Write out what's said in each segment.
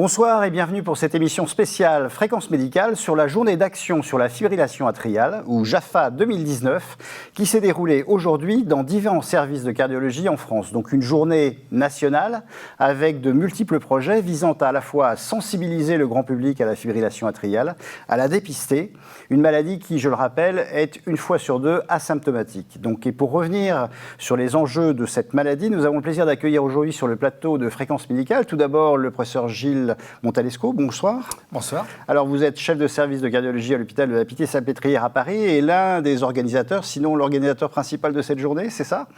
Bonsoir et bienvenue pour cette émission spéciale Fréquence Médicale sur la journée d'action sur la fibrillation atriale, ou JAFA 2019, qui s'est déroulée aujourd'hui dans différents services de cardiologie en France. Donc une journée nationale avec de multiples projets visant à la fois sensibiliser le grand public à la fibrillation atriale, à la dépister, une maladie qui, je le rappelle, est une fois sur deux asymptomatique. Donc, et pour revenir sur les enjeux de cette maladie, nous avons le plaisir d'accueillir aujourd'hui sur le plateau de Fréquence Médicale tout d'abord le professeur Gilles Montalesco, bonsoir. Bonsoir. Alors vous êtes chef de service de cardiologie à l'hôpital de la Pitié-Salpêtrière à Paris et l'un des organisateurs, sinon l'organisateur principal de cette journée, c'est ça ?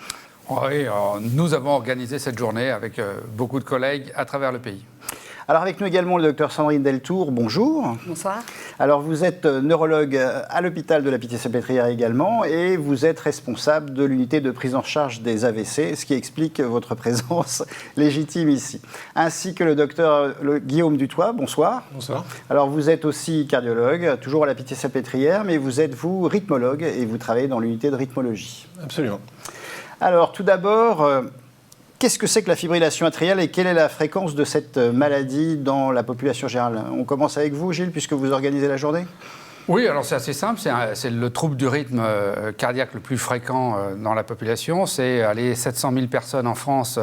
Oui, nous avons organisé cette journée avec beaucoup de collègues à travers le pays. Alors avec nous également le docteur Sandrine Deltour, bonjour. Bonsoir. Alors vous êtes neurologue à l'hôpital de la Pitié-Salpêtrière également et vous êtes responsable de l'unité de prise en charge des AVC, ce qui explique votre présence légitime ici. Ainsi que le docteur Guillaume Dutoit, bonsoir. Bonsoir. Alors vous êtes aussi cardiologue, toujours à la Pitié-Salpêtrière, mais vous êtes vous rythmologue et vous travaillez dans l'unité de rythmologie. Absolument. Alors tout d'abord, qu'est-ce que c'est que la fibrillation atriale et quelle est la fréquence de cette maladie dans la population générale ? On commence avec vous, Gilles, puisque vous organisez la journée. Oui, alors c'est assez simple, c'est le trouble du rythme cardiaque le plus fréquent dans la population. C'est 700 000 personnes en France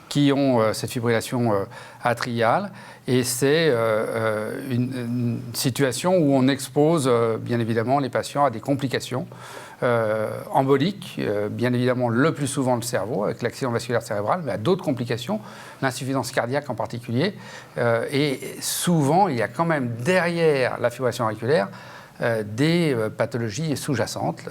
qui ont cette fibrillation atriale. Et c'est une situation où on expose bien évidemment les patients à des complications emboliques, bien évidemment le plus souvent le cerveau avec l'accident vasculaire cérébral, mais à d'autres complications, l'insuffisance cardiaque en particulier. Et souvent, il y a quand même derrière la fibrillation auriculaire des pathologies sous-jacentes,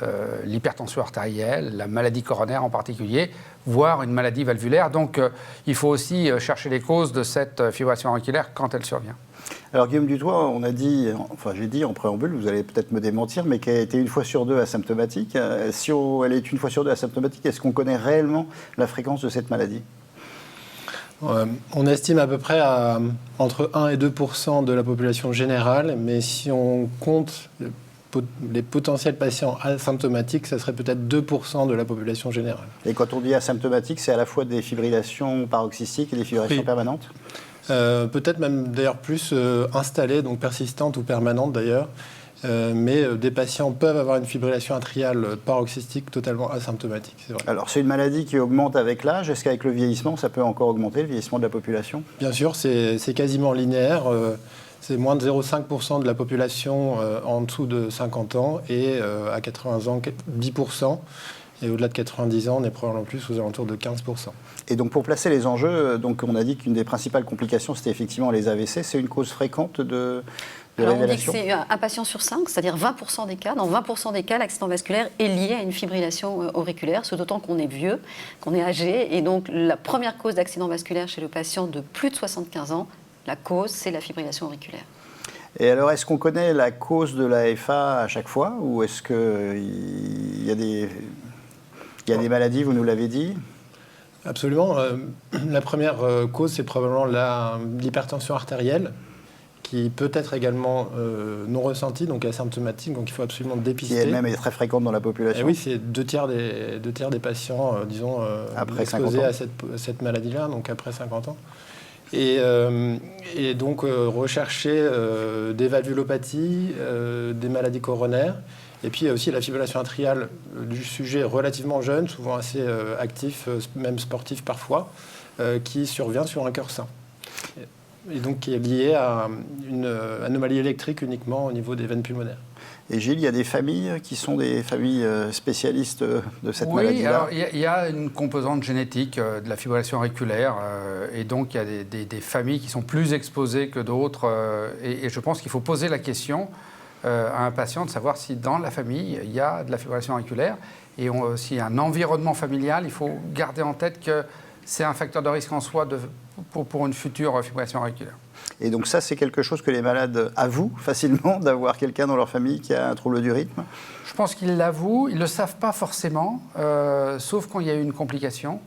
l'hypertension artérielle, la maladie coronaire en particulier, voire une maladie valvulaire. Donc il faut aussi chercher les causes de cette fibrillation auriculaire quand elle survient. Alors Guillaume Dutoit, j'ai dit en préambule, vous allez peut-être me démentir, mais qu'elle a été une fois sur deux asymptomatique. Si elle est une fois sur deux asymptomatique, est-ce qu'on connaît réellement la fréquence de cette maladie ? On estime à peu près entre 1 et 2% de la population générale, mais si on compte les potentiels patients asymptomatiques, ça serait peut-être 2% de la population générale. Et quand on dit asymptomatique, c'est à la fois des fibrillations paroxystiques et des fibrillations permanentes ? Peut-être même d'ailleurs plus installées, donc persistantes ou permanentes d'ailleurs. Mais des patients peuvent avoir une fibrillation atriale paroxystique totalement asymptomatique, c'est vrai. Alors c'est une maladie qui augmente avec l'âge, est-ce qu'avec le vieillissement, ça peut encore augmenter, le vieillissement de la population ? Bien sûr, c'est quasiment linéaire. C'est moins de 0,5% de la population en dessous de 50 ans et à 80 ans, 10%. Et au-delà de 90 ans, on est probablement plus aux alentours de 15%. Et donc pour placer les enjeux, donc on a dit qu'une des principales complications, c'était effectivement les AVC. C'est une cause fréquente de Alors on dit que c'est un patient sur 5, c'est-à-dire 20% des cas. Dans 20% des cas, l'accident vasculaire est lié à une fibrillation auriculaire, ce d'autant qu'on est vieux, qu'on est âgé. Et donc la première cause d'accident vasculaire chez le patient de plus de 75 ans, la cause, c'est la fibrillation auriculaire. Et alors, est-ce qu'on connaît la cause de l'AFA à chaque fois ? Ou est-ce qu'il y a des maladies, vous nous l'avez dit ? Absolument. La première cause, c'est probablement l'hypertension artérielle, qui peut être également non ressentie, donc asymptomatique, donc il faut absolument dépister. Qui elle-même est très fréquente dans la population. Et oui, c'est deux tiers des patients, exposés à cette maladie-là, donc après 50 ans. Et donc rechercher des valvulopathies, des maladies coronaires. Et puis il y a aussi la fibrillation atriale du sujet relativement jeune, souvent assez actif, même sportif parfois, qui survient sur un cœur sain. Et donc qui est liée à une anomalie électrique uniquement au niveau des veines pulmonaires. Et Gilles, il y a des familles qui sont des familles spécialistes de cette maladie-là ? Oui, alors il y a une composante génétique de la fibrillation auriculaire et donc il y a des familles qui sont plus exposées que d'autres et je pense qu'il faut poser la question à un patient de savoir si dans la famille il y a de la fibrillation auriculaire et s'il y a un environnement familial, il faut garder en tête que c'est un facteur de risque en soi pour une future fibrillation auriculaire. Et donc ça, c'est quelque chose que les malades avouent facilement, d'avoir quelqu'un dans leur famille qui a un trouble du rythme ? Je pense qu'ils l'avouent, ils ne le savent pas forcément, sauf quand il y a eu une complication.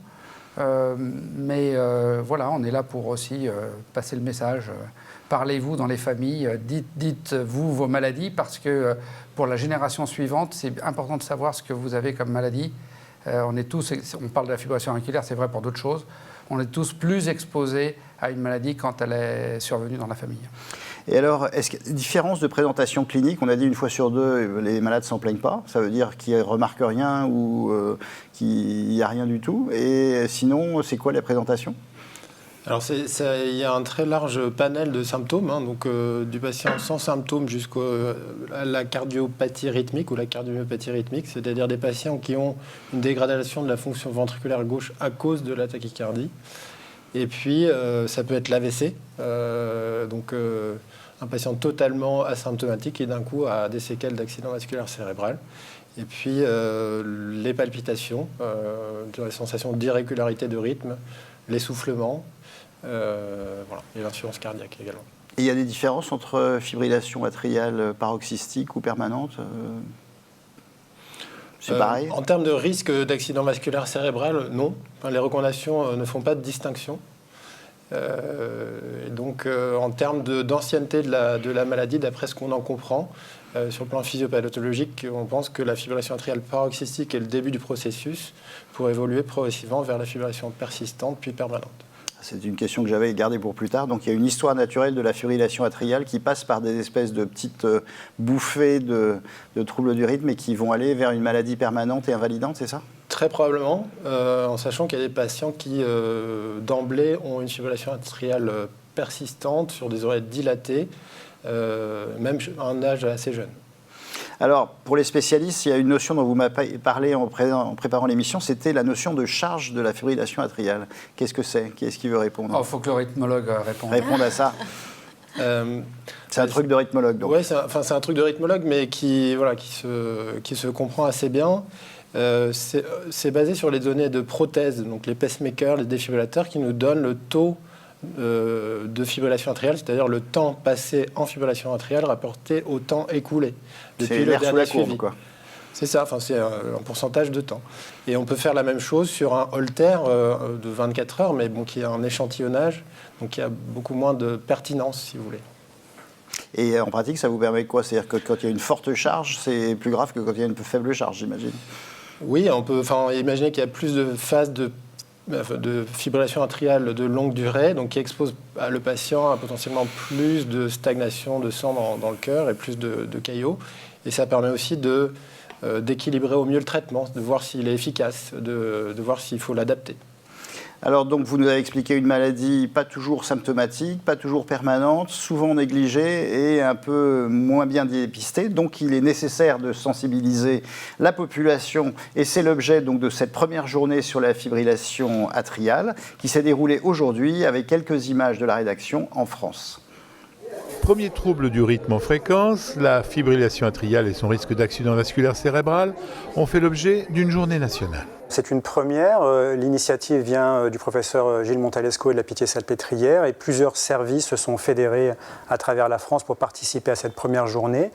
Mais voilà, on est là pour aussi passer le message. Parlez-vous dans les familles, dites-vous vos maladies, parce que pour la génération suivante, c'est important de savoir ce que vous avez comme maladie. On parle de la fibrillation auriculaire, c'est vrai pour d'autres choses. on est tous plus exposés à une maladie quand elle est survenue dans la famille. Et alors, est-ce qu'il y a une différence de présentation clinique? On a dit 1 fois sur 2, les malades ne s'en plaignent pas. Ça veut dire qu'ils ne remarquent rien ou qu'il n'y a rien du tout. Et sinon, c'est quoi la présentation? Alors, il y a un très large panel de symptômes, hein, donc du patient sans symptômes jusqu'à la cardiopathie rythmique ou la cardiomyopathie rythmique, c'est-à-dire des patients qui ont une dégradation de la fonction ventriculaire gauche à cause de la tachycardie. Et puis, ça peut être l'AVC, donc un patient totalement asymptomatique et d'un coup a des séquelles d'accident vasculaire cérébral. Et puis, les palpitations, des sensations d'irrégularité de rythme, l'essoufflement, voilà, et l'insuffisance cardiaque également. Et il y a des différences entre fibrillation atriale paroxystique ou permanente? C'est pareil? En termes de risque d'accident vasculaire cérébral, non. Enfin, les recommandations ne font pas de distinction. Donc, en termes d'ancienneté de la maladie, d'après ce qu'on en comprend, sur le plan physiopathologique, on pense que la fibrillation atriale paroxystique est le début du processus pour évoluer progressivement vers la fibrillation persistante puis permanente. C'est une question que j'avais gardée pour plus tard. Donc il y a une histoire naturelle de la fibrillation atriale qui passe par des espèces de petites bouffées de troubles du rythme et qui vont aller vers une maladie permanente et invalidante, c'est ça? Très probablement, en sachant qu'il y a des patients qui, d'emblée, ont une fibrillation atriale persistante sur des oreilles dilatées, même à un âge assez jeune. Alors, pour les spécialistes, il y a une notion dont vous m'avez parlé en préparant l'émission, c'était la notion de charge de la fibrillation atriale. Qu'est-ce que c'est? Qui est-ce qui veut répondre? Il faut que le rythmologue réponde. Répondre à ça. C'est un truc de rythmologue, donc. Oui, c'est un truc de rythmologue, mais qui se comprend assez bien. C'est basé sur les données de prothèses, donc les pacemakers, les défibrillateurs, qui nous donnent le taux de fibrillation atriale, c'est-à-dire le temps passé en fibrillation atriale rapporté au temps écoulé depuis le dernier suivi. C'est ça, c'est un pourcentage de temps. Et on peut faire la même chose sur un Holter de 24 heures, mais bon, qui a un échantillonnage, donc qui a beaucoup moins de pertinence, si vous voulez. Et en pratique, ça vous permet quoi? C'est-à-dire que quand il y a une forte charge, c'est plus grave que quand il y a une faible charge, j'imagine? Oui, on peut imaginer qu'il y a plus de phases de fibrillation atriale de longue durée, donc qui expose le patient à potentiellement plus de stagnation de sang dans le cœur et plus de caillots. Et ça permet aussi d'équilibrer au mieux le traitement, de voir s'il est efficace, de voir s'il faut l'adapter. Alors donc vous nous avez expliqué une maladie pas toujours symptomatique, pas toujours permanente, souvent négligée et un peu moins bien dépistée. Donc il est nécessaire de sensibiliser la population et c'est l'objet donc de cette première journée sur la fibrillation atriale qui s'est déroulée aujourd'hui avec quelques images de la rédaction en France. Premier trouble du rythme en fréquence, la fibrillation atriale et son risque d'accident vasculaire cérébral ont fait l'objet d'une journée nationale. C'est une première. L'initiative vient du professeur Gilles Montalesco et de la Pitié-Salpêtrière et plusieurs services se sont fédérés à travers la France pour participer à cette première journée.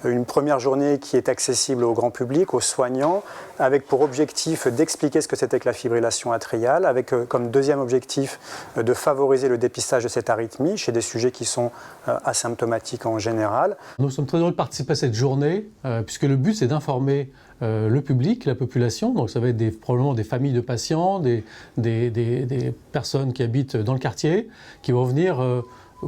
Une première journée qui est accessible au grand public, aux soignants, avec pour objectif d'expliquer ce que c'était que la fibrillation atriale, avec comme deuxième objectif de favoriser le dépistage de cette arythmie chez des sujets qui sont asymptomatiques en général. Nous sommes très heureux de participer à cette journée, puisque le but c'est d'informer le public, la population, donc ça va être probablement des familles de patients, des personnes qui habitent dans le quartier, qui vont venir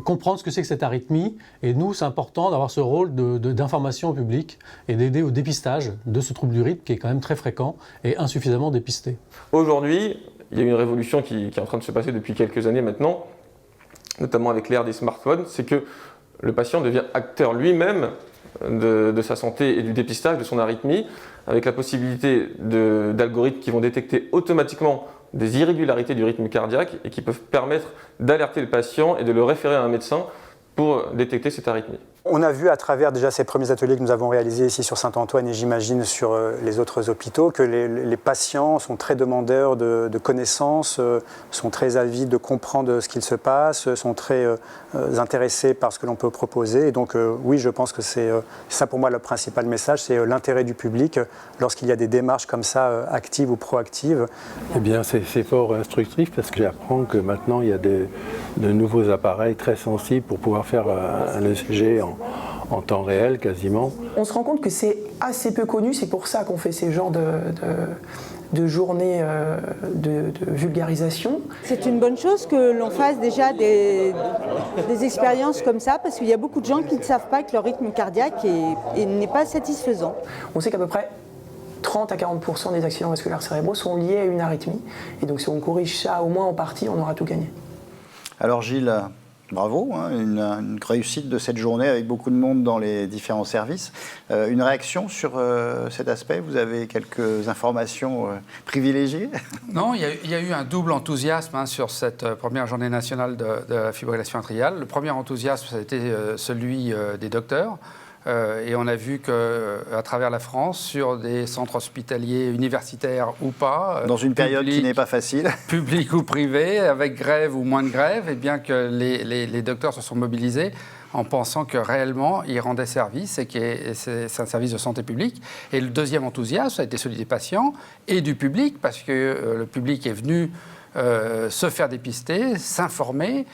comprendre ce que c'est que cette arythmie. Et nous, c'est important d'avoir ce rôle d'information au public et d'aider au dépistage de ce trouble du rythme qui est quand même très fréquent et insuffisamment dépisté. Aujourd'hui, il y a une révolution qui est en train de se passer depuis quelques années maintenant, notamment avec l'ère des smartphones, c'est que le patient devient acteur lui-même de sa santé et du dépistage de son arythmie, avec la possibilité d'algorithmes qui vont détecter automatiquement des irrégularités du rythme cardiaque et qui peuvent permettre d'alerter le patient et de le référer à un médecin pour détecter cette arythmie. On a vu à travers déjà ces premiers ateliers que nous avons réalisés ici sur Saint-Antoine et j'imagine sur les autres hôpitaux que les patients sont très demandeurs de connaissances, sont très avides de comprendre ce qu'il se passe, sont très intéressés par ce que l'on peut proposer. Et donc oui, je pense que c'est ça pour moi le principal message, c'est l'intérêt du public lorsqu'il y a des démarches comme ça, actives ou proactives. Eh bien, c'est fort instructif parce que j'apprends que maintenant il y a de nouveaux appareils très sensibles pour pouvoir faire un ECG en temps réel quasiment. On se rend compte que c'est assez peu connu, c'est pour ça qu'on fait ces genres de journées de vulgarisation. C'est une bonne chose que l'on fasse déjà des expériences comme ça, parce qu'il y a beaucoup de gens qui ne savent pas que leur rythme cardiaque n'est pas satisfaisant. On sait qu'à peu près 30 à 40% des accidents vasculaires cérébraux sont liés à une arythmie. Et donc si on corrige ça au moins en partie, on aura tout gagné. Alors Gilles, bravo, hein, une réussite de cette journée avec beaucoup de monde dans les différents services. Une réaction sur cet aspect? Vous avez quelques informations privilégiées? Non, il y a eu un double enthousiasme hein, sur cette première journée nationale de la fibrillation atriale. Le premier enthousiasme, ça a été celui des docteurs. Et on a vu qu'à travers la France, sur des centres hospitaliers, universitaires ou pas... Dans une période qui n'est pas facile. Public ou privé, avec grève ou moins de grève, et bien que les docteurs se sont mobilisés en pensant que réellement, ils rendaient service et que c'est un service de santé publique. Et le deuxième enthousiasme, ça a été celui des patients et du public, parce que le public est venu... se faire dépister, s'informer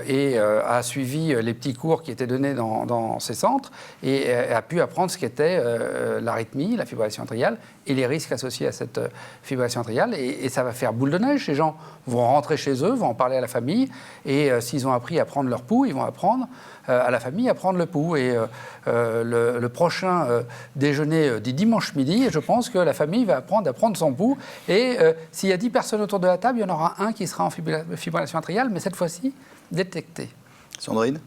et a suivi les petits cours qui étaient donnés dans ces centres et a pu apprendre ce qu'était l'arythmie, la fibrillation atriale et les risques associés à cette fibrillation atriale. Et ça va faire boule de neige. Les gens vont rentrer chez eux, vont en parler à la famille et s'ils ont appris à prendre leur pouls, ils vont apprendre à la famille à prendre le pouls. Et le prochain déjeuner du dimanche midi, je pense que la famille va apprendre à prendre son pouls. Et s'il y a 10 personnes autour de la table, il y en aura un qui sera en fibrillation atriale, mais cette fois-ci détecté. Sandrine?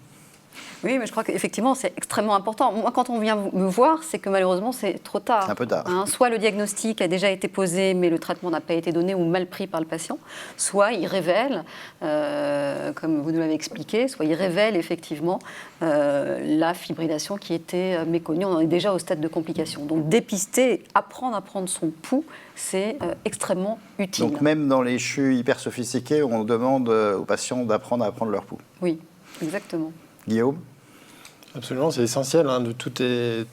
Oui, mais je crois qu'effectivement, c'est extrêmement important. Moi, quand on vient me voir, c'est que malheureusement, c'est trop tard. C'est un peu tard. Hein, soit le diagnostic a déjà été posé, mais le traitement n'a pas été donné ou mal pris par le patient, soit il révèle, comme vous nous l'avez expliqué, soit il révèle effectivement la fibrillation qui était méconnue. On en est déjà au stade de complication. Donc dépister, apprendre à prendre son pouls, c'est extrêmement utile. Donc même dans les CHU hyper sophistiqués, on demande aux patients d'apprendre à prendre leur pouls. Oui, exactement. Guillaume? Absolument, c'est essentiel. Hein, tout est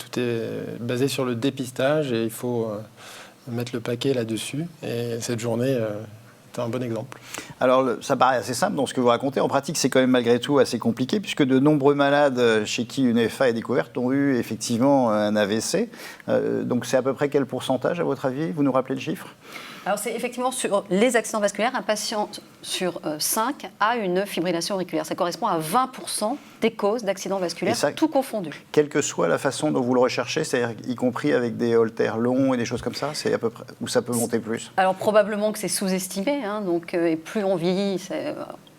basé sur le dépistage et il faut mettre le paquet là-dessus. Et cette journée est un bon exemple. Alors, ça paraît assez simple dans ce que vous racontez. En pratique, c'est quand même malgré tout assez compliqué puisque de nombreux malades chez qui une FA est découverte ont eu effectivement un AVC. Donc, c'est à peu près quel pourcentage à votre avis? Vous nous rappelez le chiffre? Alors c'est effectivement sur les accidents vasculaires, un patient sur 5 a une fibrillation auriculaire. Ça correspond à 20% des causes d'accidents vasculaires, ça, tout confondu. Quelle que soit la façon dont vous le recherchez, c'est-à-dire y compris avec des haltères longs et des choses comme ça, c'est à peu près, ou ça peut monter plus? Alors probablement que c'est sous-estimé, hein, donc, et plus on vieillit,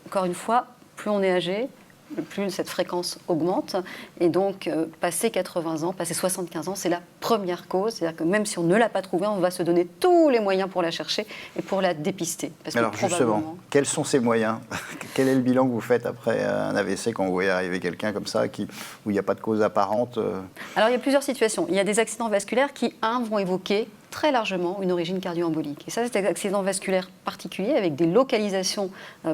encore une fois, plus on est âgé, plus cette fréquence augmente. Et donc, passé 80 ans, passé 75 ans, c'est la première cause. C'est-à-dire que même si on ne l'a pas trouvée, on va se donner tous les moyens pour la chercher et pour la dépister. Parce alors que justement, quels sont ces moyens? Quel est le bilan que vous faites après un AVC quand vous voyez arriver quelqu'un comme ça, où il n'y a pas de cause apparente? Alors, il y a plusieurs situations. Il y a des accidents vasculaires qui, vont évoquer très largement une origine cardio-embolique. Et ça, c'est des accidents vasculaires particuliers avec des localisations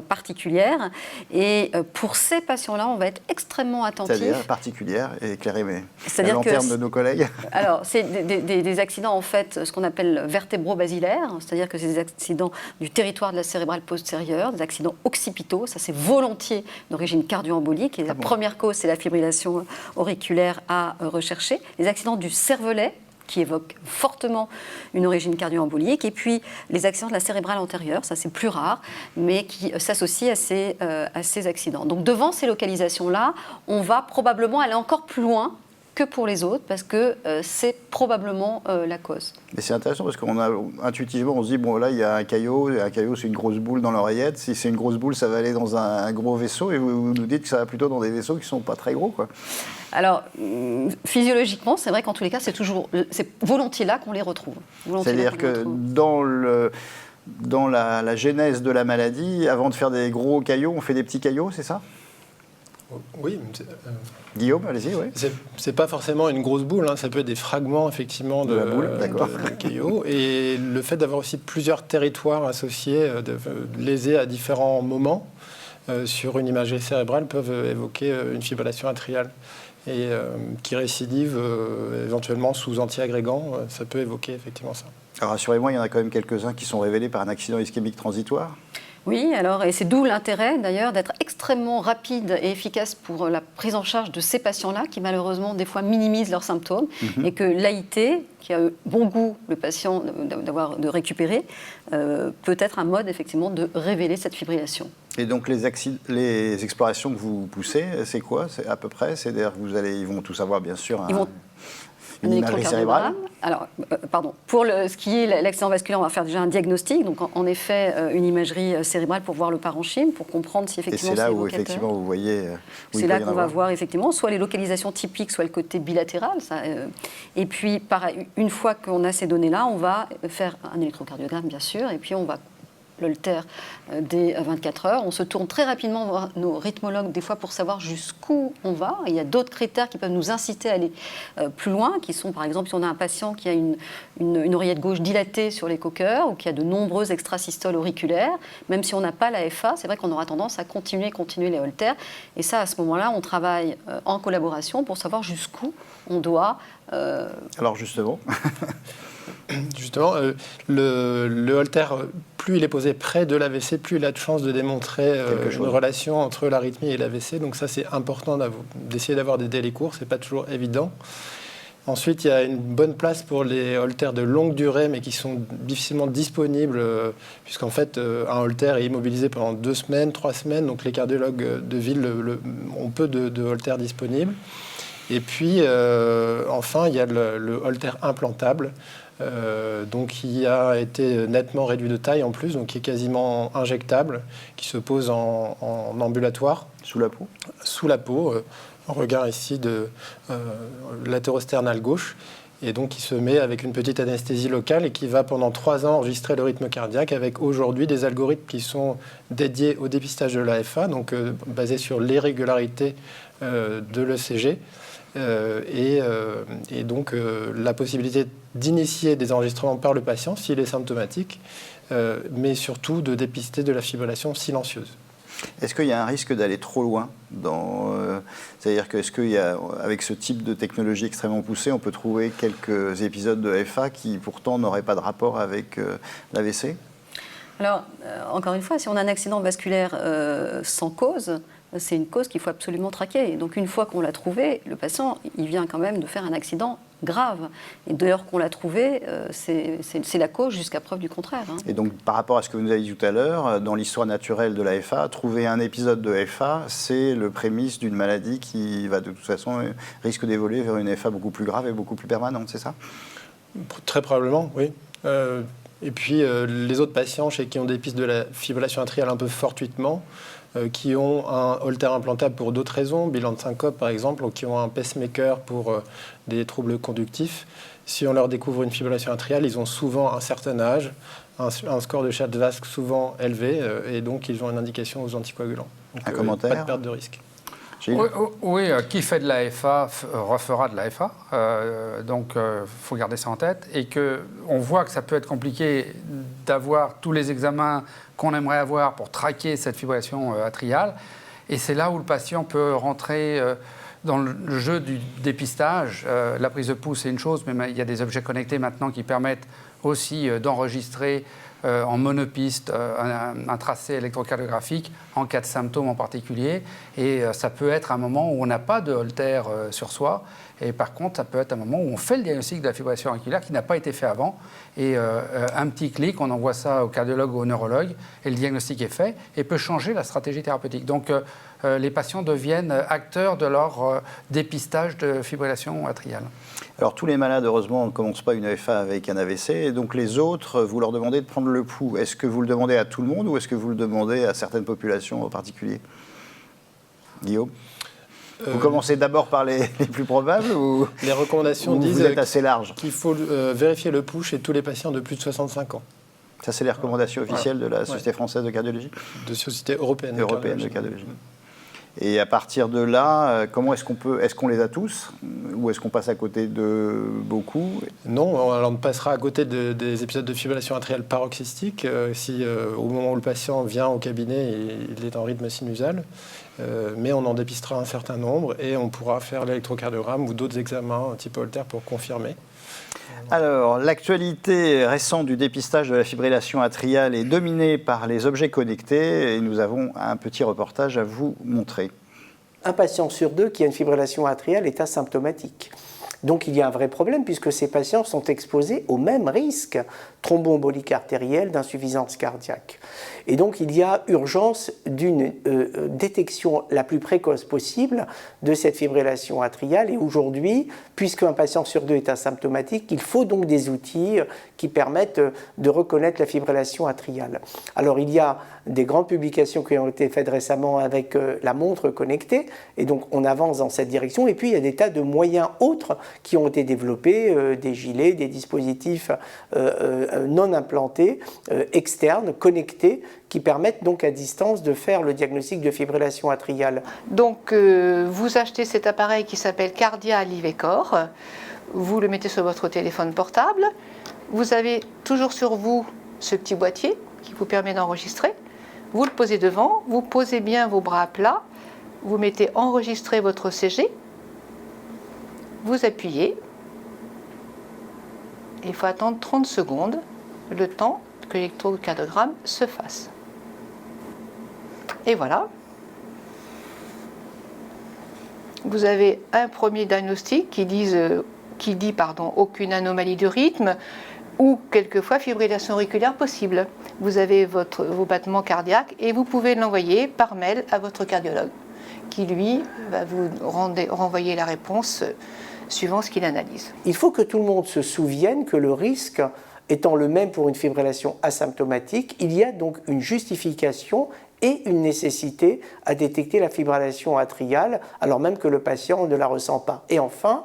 particulières. Et pour ces patients-là, on va être extrêmement attentif. C'est-à-dire particulière et éclairée, la lanterne de nos collègues. Alors, c'est des accidents, en fait, ce qu'on appelle vertébro-basilaires, c'est-à-dire que c'est des accidents du territoire de la cérébrale postérieure, des accidents occipitaux, ça c'est volontiers d'origine cardio-embolique. Et la première cause, c'est la fibrillation auriculaire à rechercher. Les accidents du cervelet, qui évoquent fortement une origine cardio-embolique, et puis les accidents de la cérébrale antérieure, ça c'est plus rare, mais qui s'associent à ces accidents. Donc devant ces localisations-là, on va probablement aller encore plus loin que pour les autres, parce que c'est probablement la cause. Mais c'est intéressant parce intuitivement, on se dit, bon là, il y a un caillot c'est une grosse boule dans l'oreillette, si c'est une grosse boule, ça va aller dans un gros vaisseau, et vous nous dites que ça va plutôt dans des vaisseaux qui ne sont pas très gros, quoi. Alors, physiologiquement, c'est vrai qu'en tous les cas, c'est volontiers là qu'on les retrouve. C'est-à-dire que dans la genèse de la maladie, avant de faire des gros caillots, on fait des petits caillots, c'est ça? Oui. Guillaume, allez-y, oui. C'est pas forcément une grosse boule, hein, ça peut être des fragments effectivement de la boule, de caillot. Et le fait d'avoir aussi plusieurs territoires associés, lésés à différents moments sur une imagerie cérébrale, peuvent évoquer une fibrillation atriale. Et qui récidive éventuellement sous antiagrégants, ça peut évoquer effectivement ça. Alors rassurez-moi, il y en a quand même quelques-uns qui sont révélés par un accident ischémique transitoire. Oui, alors, et c'est d'où l'intérêt d'ailleurs d'être extrêmement rapide et efficace pour la prise en charge de ces patients-là qui malheureusement des fois minimisent leurs symptômes et que l'AIT, qui a bon goût le patient de récupérer, peut être un mode effectivement de révéler cette fibrillation. Et donc les explorations que vous poussez, c'est quoi à peu près? C'est-à-dire ils vont tout savoir bien sûr. Une imagerie cérébrale. Alors, pour ce qui est l'accident vasculaire, on va faire déjà un diagnostic. Donc, en effet, une imagerie cérébrale pour voir le parenchyme, pour comprendre si effectivement c'est évocateur. Et c'est là où effectivement vous voyez. C'est là qu'on va voir effectivement soit les localisations typiques, soit le côté bilatéral. Et puis, pareil, une fois qu'on a ces données-là, on va faire un électrocardiogramme, bien sûr, et puis on va l'holtère des 24 heures. On se tourne très rapidement voir nos rythmologues, des fois pour savoir jusqu'où on va. Et il y a d'autres critères qui peuvent nous inciter à aller plus loin, qui sont par exemple si on a un patient qui a une oreillette gauche dilatée sur les coqueurs ou qui a de nombreuses extrasystoles auriculaires, même si on n'a pas la FA, c'est vrai qu'on aura tendance à continuer les holtères. Et ça, à ce moment-là, on travaille en collaboration pour savoir jusqu'où on doit... Alors justement... Justement, le holtère, plus il est posé près de l'AVC, plus il a de chances de démontrer une relation entre l'arythmie et l'AVC. Donc ça, c'est important d'essayer d'avoir des délais courts, c'est pas toujours évident. Ensuite, il y a une bonne place pour les holtères de longue durée, mais qui sont difficilement disponibles, puisqu'en fait, un holtère est immobilisé pendant 2 semaines, 3 semaines, donc les cardiologues de ville ont peu de holtères disponibles. Et puis, enfin, il y a le holtère implantable, donc qui a été nettement réduit de taille en plus, donc qui est quasiment injectable, qui se pose en ambulatoire. Sous la peau? Sous la peau, en regard ici de latérosternal gauche, et donc qui se met avec une petite anesthésie locale et qui va pendant 3 ans enregistrer le rythme cardiaque avec aujourd'hui des algorithmes qui sont dédiés au dépistage de l'AFA, donc basés sur l'irrégularité de l'ECG. Et donc la possibilité d'initier des enregistrements par le patient s'il est symptomatique, mais surtout de dépister de la fibrillation silencieuse. Est-ce qu'il y a un risque d'aller trop loin c'est-à-dire qu'avec ce type de technologie extrêmement poussée, on peut trouver quelques épisodes de FA qui pourtant n'auraient pas de rapport avec l'AVC? Alors, encore une fois, si on a un accident vasculaire sans cause, c'est une cause qu'il faut absolument traquer. Donc une fois qu'on l'a trouvé, le patient, il vient quand même de faire un accident grave. Et dès lors qu'on l'a trouvé, c'est la cause jusqu'à preuve du contraire. Et donc par rapport à ce que vous nous avez dit tout à l'heure, dans l'histoire naturelle de la FA, trouver un épisode de FA, c'est le prémisse d'une maladie qui va de toute façon risque d'évoluer vers une FA beaucoup plus grave et beaucoup plus permanente, c'est ça? Très probablement, oui. Et puis les autres patients chez qui on dépiste de la fibrillation atriale un peu fortuitement, qui ont un holtère implantable pour d'autres raisons, bilan de syncope par exemple, ou qui ont un pacemaker pour des troubles conductifs, si on leur découvre une fibrillation atriale, ils ont souvent un certain âge, un score de Schatzvask souvent élevé, et donc ils ont une indication aux anticoagulants. Donc, un commentaire? Pas de perte de risque. Oui, qui fait de l'AFA refera de l'AFA, donc il faut garder ça en tête. Et qu'on voit que ça peut être compliqué d'avoir tous les examens qu'on aimerait avoir pour traquer cette fibrillation atriale. Et c'est là où le patient peut rentrer dans le jeu du dépistage. La prise de pouls, c'est une chose, mais il y a des objets connectés maintenant qui permettent aussi d'enregistrer en monopiste un tracé électrocardiographique en cas de symptômes en particulier. Et ça peut être un moment où on n'a pas de holtère sur soi. Et par contre, ça peut être un moment où on fait le diagnostic de la fibrillation auriculaire qui n'a pas été fait avant. Et un petit clic, on envoie ça au cardiologue ou au neurologue et le diagnostic est fait et peut changer la stratégie thérapeutique. Donc les patients deviennent acteurs de leur dépistage de fibrillation atriale. Alors tous les malades, heureusement, ne commencent pas une AFA avec un AVC. Et donc les autres, vous leur demandez de prendre le pouls. Est-ce que vous le demandez à tout le monde ou est-ce que vous le demandez à certaines populations en particulier? Guillaume? Vous commencez d'abord par les plus probables ou les recommandations disent vous êtes assez large qu'il faut vérifier le pouls chez tous les patients de plus de 65 ans. Ça, c'est les recommandations officielles de la Société française de cardiologie? De Société européenne de cardiologie. Et à partir de là, comment est-ce qu'on les a tous? ou est-ce qu'on passe à côté de beaucoup? Non, alors on passera à côté des épisodes de fibrillation atriale paroxystique si au moment où le patient vient au cabinet, il est en rythme sinusal. Mais on en dépistera un certain nombre et on pourra faire l'électrocardiogramme ou d'autres examens type Holter pour confirmer. Alors, l'actualité récente du dépistage de la fibrillation atriale est dominée par les objets connectés et nous avons un petit reportage à vous montrer. Un patient sur 2 qui a une fibrillation atriale est asymptomatique. Donc il y a un vrai problème puisque ces patients sont exposés au même risque thromboembolique artérielle, d'insuffisance cardiaque. Et donc il y a urgence d'une détection la plus précoce possible de cette fibrillation atriale. Et aujourd'hui, puisqu'un patient sur 2 est asymptomatique, il faut donc des outils qui permettent de reconnaître la fibrillation atriale. Alors il y a des grandes publications qui ont été faites récemment avec la montre connectée, et donc on avance dans cette direction. Et puis il y a des tas de moyens autres qui ont été développés, des gilets, des dispositifs non implantés, externes, connectés, qui permettent donc à distance de faire le diagnostic de fibrillation atriale. Donc vous achetez cet appareil qui s'appelle Cardia Livecor, vous le mettez sur votre téléphone portable, vous avez toujours sur vous ce petit boîtier qui vous permet d'enregistrer, vous le posez devant, vous posez bien vos bras à plat, vous mettez enregistrer votre CG, vous appuyez, et il faut attendre 30 secondes, le temps que l'électrocardiogramme se fasse. Et voilà. Vous avez un premier diagnostic qui dit aucune anomalie de rythme ou quelquefois fibrillation auriculaire possible. Vous avez vos battements cardiaques et vous pouvez l'envoyer par mail à votre cardiologue qui, lui, va vous renvoyer la réponse suivant ce qu'il analyse. Il faut que tout le monde se souvienne que le risque étant le même pour une fibrillation asymptomatique, il y a donc une justification et une nécessité à détecter la fibrillation atriale alors même que le patient ne la ressent pas. Et enfin,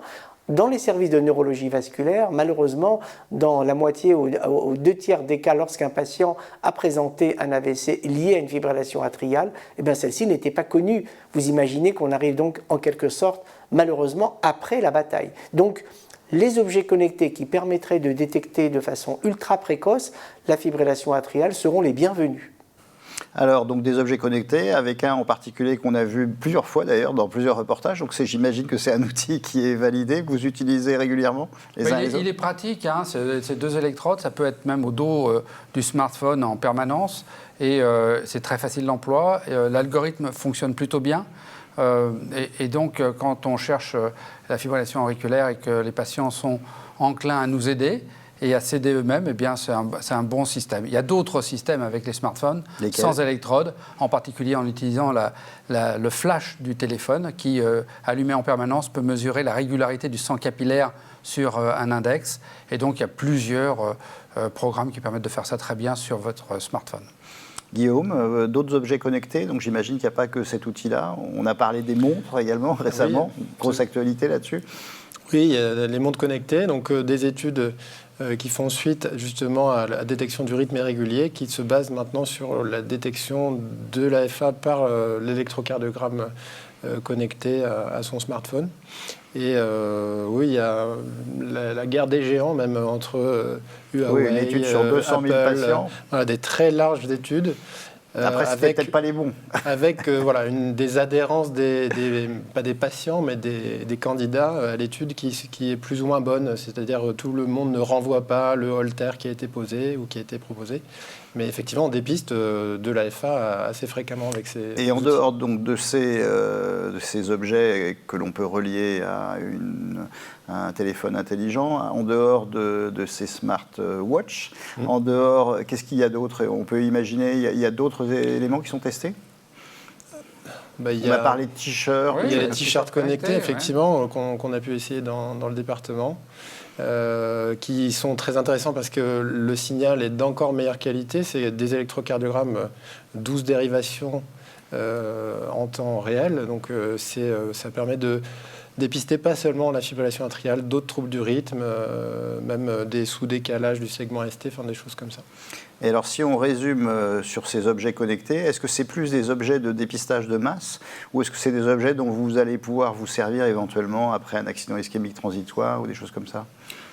dans les services de neurologie vasculaire, malheureusement, dans la moitié aux 2 tiers des cas, lorsqu'un patient a présenté un AVC lié à une fibrillation atriale, eh bien celle-ci n'était pas connue. Vous imaginez qu'on arrive donc en quelque sorte, malheureusement, après la bataille. Donc, les objets connectés qui permettraient de détecter de façon ultra précoce la fibrillation atriale seront les bienvenus. Alors, donc des objets connectés, avec un en particulier qu'on a vu plusieurs fois d'ailleurs dans plusieurs reportages. Donc j'imagine que c'est un outil qui est validé, que vous utilisez régulièrement les uns les autres. Il est pratique, hein, ces 2 électrodes, ça peut être même au dos du smartphone en permanence. Et c'est très facile d'emploi. L'algorithme fonctionne plutôt bien. Et donc, quand on cherche la fibrillation auriculaire et que les patients sont enclins à nous aider et à s'aider eux-mêmes, eh bien, c'est un bon système. Il y a d'autres systèmes avec les smartphones, sans électrode, en particulier en utilisant le flash du téléphone qui, allumé en permanence, peut mesurer la régularité du sang capillaire sur un index. Et donc, il y a plusieurs programmes qui permettent de faire ça très bien sur votre smartphone. Guillaume, d'autres objets connectés, donc j'imagine qu'il n'y a pas que cet outil-là. On a parlé des montres également récemment, grosse actualité là-dessus. Oui, il y a les montres connectées, donc des études qui font suite justement à la détection du rythme irrégulier, qui se base maintenant sur la détection de l'AFA par l'électrocardiogramme connecté à son smartphone. Et oui, il y a la guerre des géants, même entre Huawei, une étude sur 200 000 Apple, patients. Voilà, des très larges études. Après, c'était peut-être pas les bons. Avec voilà, des adhérences, pas des patients, mais des candidats à l'étude qui est plus ou moins bonne. C'est-à-dire tout le monde ne renvoie pas le Holter qui a été posé ou qui a été proposé. Mais effectivement, on dépiste de l'AFA assez fréquemment avec ces Et en outils. dehors donc, de ces objets que l'on peut relier à un téléphone intelligent, en dehors de ces smartwatches, en dehors, qu'est-ce qu'il y a d'autre? On peut imaginer, il y a d'autres éléments qui sont testés? On a parlé de t-shirts. Il y a les t-shirts connectés, effectivement, qu'on a pu essayer dans le département. Qui sont très intéressants parce que le signal est d'encore meilleure qualité. C'est des électrocardiogrammes, 12 dérivations en temps réel. Donc ça permet de dépister pas seulement la fibrillation atriale, d'autres troubles du rythme, même des sous-décalages du segment ST, enfin des choses comme ça. Et alors, si on résume sur ces objets connectés, est-ce que c'est plus des objets de dépistage de masse ou est-ce que c'est des objets dont vous allez pouvoir vous servir éventuellement après un accident ischémique transitoire ou des choses comme ça ?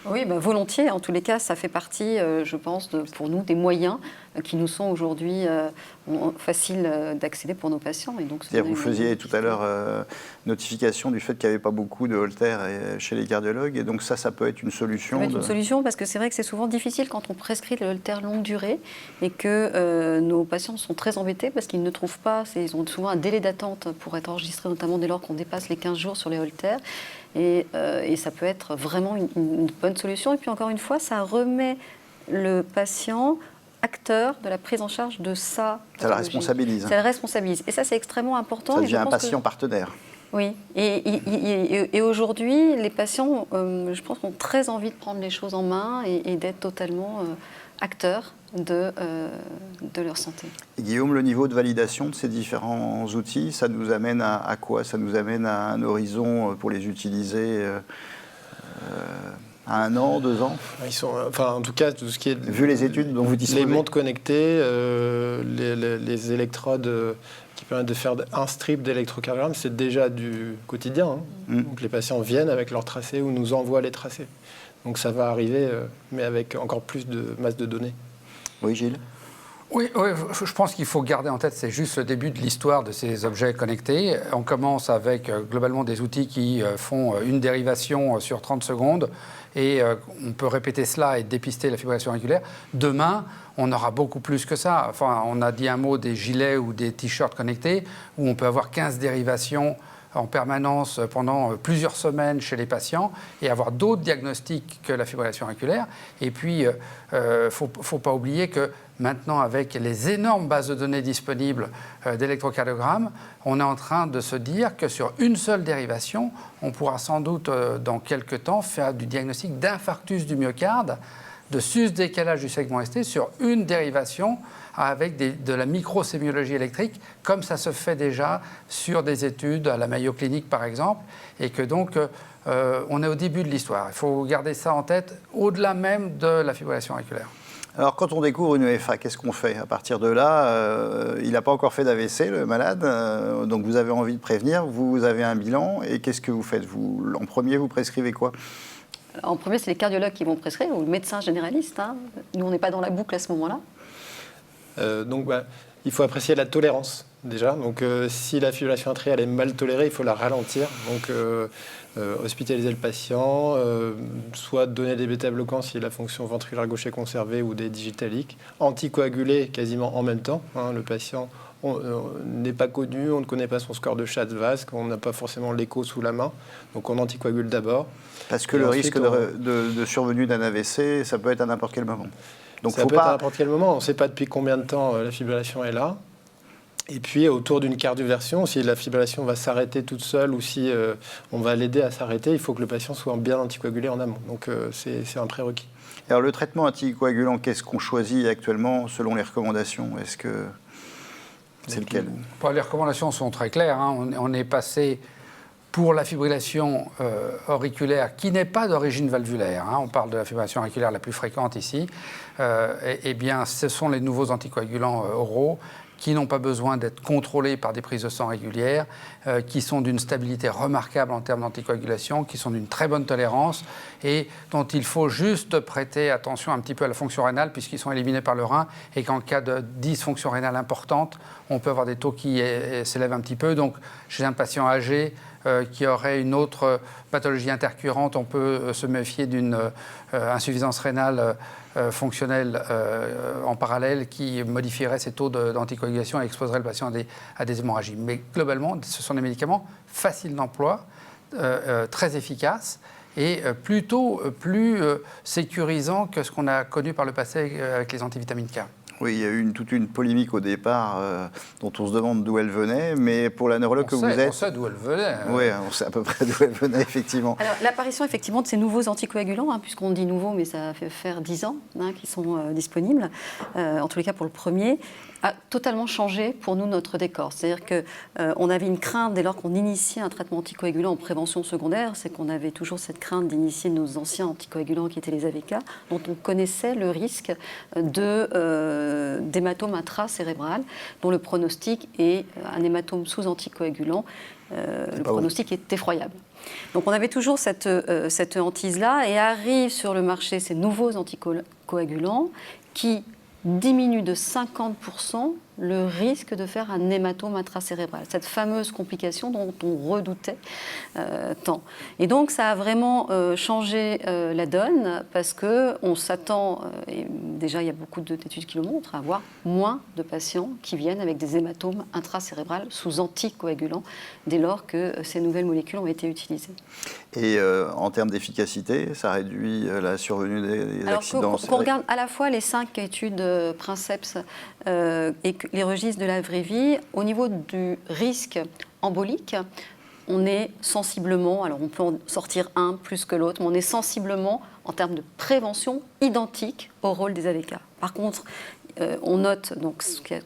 Oui, volontiers. En tous les cas, ça fait partie, je pense, pour nous, des moyens qui nous sont aujourd'hui faciles d'accéder pour nos patients. Et donc, vous faisiez tout à l'heure notification du fait qu'il n'y avait pas beaucoup de Holter chez les cardiologues. Et donc ça peut être une solution. Ça peut être une solution parce que c'est vrai que c'est souvent difficile quand on prescrit le Holter longue durée et que nos patients sont très embêtés parce qu'ils ne trouvent pas, ils ont souvent un délai d'attente pour être enregistrés, notamment dès lors qu'on dépasse les 15 jours sur les Holter. Et ça peut être vraiment une bonne solution. Et puis encore une fois, ça remet le patient acteur de la prise en charge de sa pathologie. Ça le responsabilise. Ça le responsabilise. Et ça, c'est extrêmement important. Ça devient un patient partenaire. Oui. Et aujourd'hui, les patients, je pense, ont très envie de prendre les choses en main et d'être totalement acteurs de leur santé. Et Guillaume, le niveau de validation de ces différents outils, ça nous amène à quoi? Ça nous amène à un horizon pour les utiliser à 1 an, 2 ans? Ils sont, en tout cas, tout ce qui est... Vu les études dont vous disposez. Les montres connectées, les électrodes qui permettent de faire un strip d'électrocardiogramme, c'est déjà du quotidien. Donc les patients viennent avec leurs tracés ou nous envoient les tracés. Donc ça va arriver, mais avec encore plus de masse de données. Oui, Gilles? Oui, je pense qu'il faut garder en tête, c'est juste le début de l'histoire de ces objets connectés. On commence avec globalement des outils qui font une dérivation sur 30 secondes et on peut répéter cela et dépister la fibrillation auriculaire. Demain, on aura beaucoup plus que ça. Enfin, on a dit un mot des gilets ou des t-shirts connectés où on peut avoir 15 dérivations en permanence pendant plusieurs semaines chez les patients et avoir d'autres diagnostics que la fibrillation auriculaire. Et puis, faut pas oublier que maintenant, avec les énormes bases de données disponibles d'électrocardiogramme, on est en train de se dire que sur une seule dérivation, on pourra sans doute, dans quelques temps, faire du diagnostic d'infarctus du myocarde, de sus-décalage du segment ST sur une dérivation avec de la microsémiologie électrique, comme ça se fait déjà sur des études à la Mayo Clinic, par exemple, et que donc on est au début de l'histoire. Il faut garder ça en tête, au-delà même de la fibrillation auriculaire. Alors, quand on découvre une EFA, qu'est-ce qu'on fait? À partir de là, il n'a pas encore fait d'AVC, le malade, donc vous avez envie de prévenir, vous avez un bilan, et qu'est-ce que vous faites? En premier, vous prescrivez quoi? En premier, c'est les cardiologues qui vont prescrire, ou le médecin généraliste. Nous, on n'est pas dans la boucle à ce moment-là. Il faut apprécier la tolérance, déjà. Donc, si la fibrillation atriale est mal tolérée, il faut la ralentir. Donc, hospitaliser le patient, soit donner des bêta-bloquants si la fonction ventriculaire gauche est conservée ou des digitaliques, anticoaguler quasiment en même temps. Le patient n'est pas connu, on ne connaît pas son score de Schatz-Vask, on n'a pas forcément l'écho sous la main, donc on anticoagule d'abord. Parce que le risque de survenue d'un AVC, ça peut être à n'importe quel moment. Donc ça peut être à n'importe quel moment, on ne sait pas depuis combien de temps la fibrillation est là. Et puis, autour d'une cardioversion, si la fibrillation va s'arrêter toute seule ou si on va l'aider à s'arrêter, il faut que le patient soit bien anticoagulé en amont. Donc, c'est un prérequis. Alors, le traitement anticoagulant, qu'est-ce qu'on choisit actuellement selon les recommandations? Est-ce que c'est lequel? Les recommandations sont très claires. On est passé pour la fibrillation auriculaire qui n'est pas d'origine valvulaire. On parle de la fibrillation auriculaire la plus fréquente ici. Eh bien, ce sont les nouveaux anticoagulants oraux qui n'ont pas besoin d'être contrôlés par des prises de sang régulières, qui sont d'une stabilité remarquable en termes d'anticoagulation, qui sont d'une très bonne tolérance et dont il faut juste prêter attention un petit peu à la fonction rénale puisqu'ils sont éliminés par le rein et qu'en cas de dysfonction rénale importante, on peut avoir des taux qui s'élèvent un petit peu. Donc, chez un patient âgé qui aurait une autre pathologie intercurrente, on peut se méfier d'une insuffisance rénale fonctionnelle en parallèle qui modifierait ces taux d'anticoagulation et exposerait le patient à des hémorragies. Mais globalement, ce sont des médicaments faciles d'emploi, très efficaces et plutôt plus sécurisants que ce qu'on a connu par le passé avec les antivitamines K. Oui, il y a eu toute une polémique au départ dont on se demande d'où elle venait, mais pour la neurologue que vous êtes... On sait d'où elle venait. Oui, on sait à peu près d'où elle venait, effectivement. Alors, l'apparition, effectivement, de ces nouveaux anticoagulants, puisqu'on dit nouveaux, mais ça fait faire 10 ans qu'ils sont disponibles, en tous les cas pour le premier, a totalement changé pour nous notre décor. C'est-à-dire qu'on avait une crainte dès lors qu'on initiait un traitement anticoagulant en prévention secondaire, c'est qu'on avait toujours cette crainte d'initier nos anciens anticoagulants qui étaient les AVK, dont on connaissait le risque d'hématome intracérébral, dont le pronostic est un hématome sous anticoagulant. Le pronostic est effroyable. Donc on avait toujours cette hantise-là, et arrivent sur le marché ces nouveaux anticoagulants qui diminuent de 50% le risque de faire un hématome intracérébral, cette fameuse complication dont on redoutait tant. Et donc ça a vraiment changé la donne, parce qu'on s'attend, et déjà il y a beaucoup d'études qui le montrent, à avoir moins de patients qui viennent avec des hématomes intracérébrales sous anticoagulants dès lors que ces nouvelles molécules ont été utilisées. Et en termes d'efficacité, ça réduit la survenue des accidents? Qu'on regarde à la fois les 5 études Princeps et les registres de la vraie vie, au niveau du risque embolique, on est sensiblement, alors on peut en sortir un plus que l'autre, mais on est sensiblement, en termes de prévention, identique au rôle des AVK. Par contre, on note donc cette